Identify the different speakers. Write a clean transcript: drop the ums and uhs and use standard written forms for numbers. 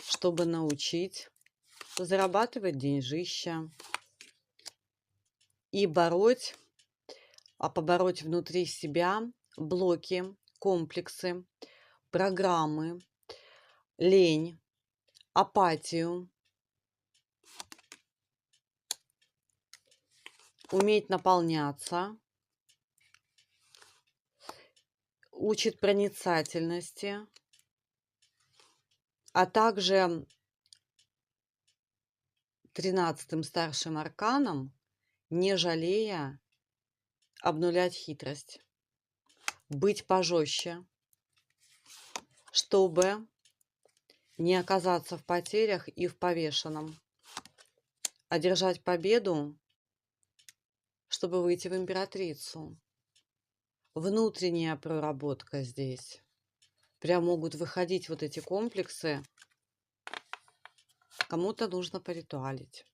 Speaker 1: чтобы научить зарабатывать деньжища и побороть внутри себя блоки, комплексы, программы, лень, апатию, уметь наполняться, учит проницательности, а также 13-м старшим арканом, не жалея, обнулять хитрость, быть пожестче, чтобы не оказаться в потерях и в повешенном, одержать победу, чтобы выйти в императрицу. Внутренняя проработка здесь. Прям могут выходить вот эти комплексы. Кому-то нужно поритуалить.